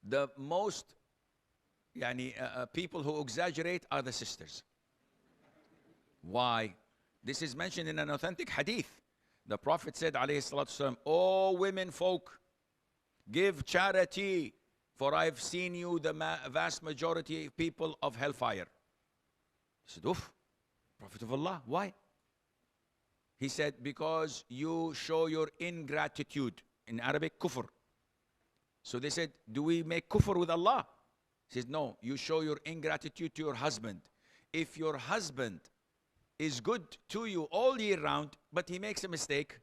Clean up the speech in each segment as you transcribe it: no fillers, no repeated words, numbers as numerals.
The most people who exaggerate are the sisters. Why? This is mentioned in an authentic hadith. The Prophet said, alayhi salatu wasalam, "O women folk, give charity, for I've seen you the vast majority of people of hellfire." He said, "Oof, Prophet of Allah, why?" He said, "Because you show your ingratitude." In Arabic, kufr. So they said, "Do we make kufr with Allah?" He says, "No, you show your ingratitude to your husband. If your husband is good to you all year round, but he makes a mistake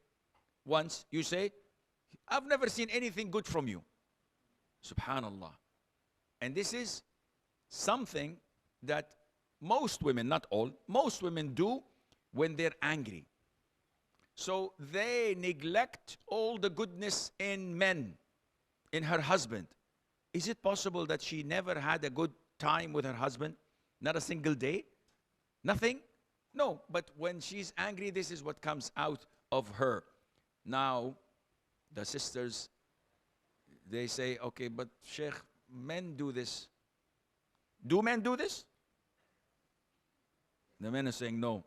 once, you say, 'I've never seen anything good from you.'" Subhanallah. And this is something that most women, not all, most women do when they're angry. So they neglect all the goodness in men, in her husband. Is it possible that she never had a good time with her husband? Not a single day? Nothing? No, but when she's angry, this is what comes out of her. Now, the sisters, they say, "Okay, but Sheikh, men do this." Do men do this? The men are saying no.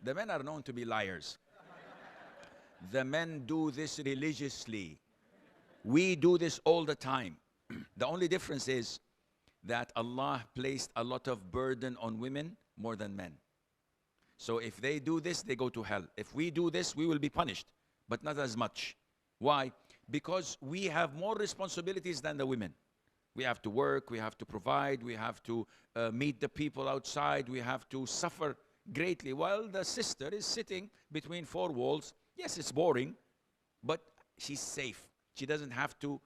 The men are known to be liars. The men do this religiously. We do this all the time. The only difference is that Allah placed a lot of burden on women more than men. So if they do this, they go to hell. If we do this, we will be punished, but not as much. Why? Because we have more responsibilities than the women. We have to work, we have to provide, we have to meet the people outside, we have to suffer greatly, while the sister is sitting between four walls. Yes, it's boring, but she's safe. She doesn't have to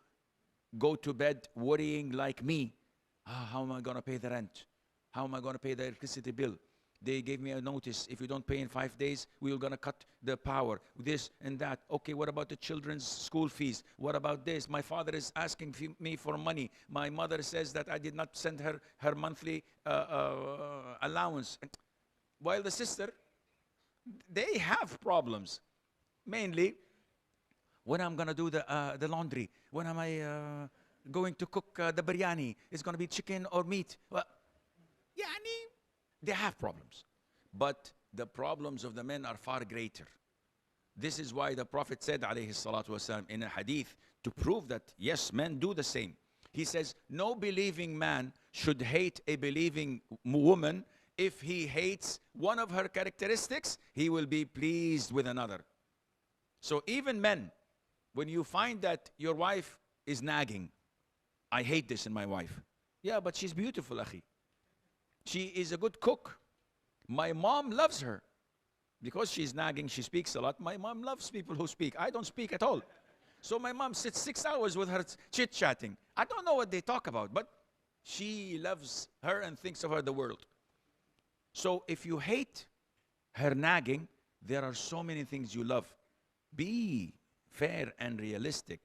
go to bed worrying like me. How am I going to pay the rent? How am I going to pay the electricity bill? They gave me a notice. If you don't pay in 5 days, we're going to cut the power. This and that. Okay, what about the children's school fees? What about this? My father is asking me for money. My mother says that I did not send her her monthly allowance. While the sister, they have problems. Mainly, when I'm going to do the laundry? When am I going to cook the biryani? It's going to be chicken or meat? Well, they have problems. But the problems of the men are far greater. This is why the Prophet said, alayhi salatu wasalam, in a hadith, to prove that, yes, men do the same. He says, no believing man should hate a believing woman. If he hates one of her characteristics, he will be pleased with another. So even men, when you find that your wife is nagging, "I hate this in my wife." Yeah, but she's beautiful, akhi. She is a good cook. My mom loves her. Because she's nagging, she speaks a lot. My mom loves people who speak. I don't speak at all. So my mom sits 6 hours with her chit-chatting. I don't know what they talk about, but she loves her and thinks of her the world. So if you hate her nagging, there are so many things you love. Be fair and realistic.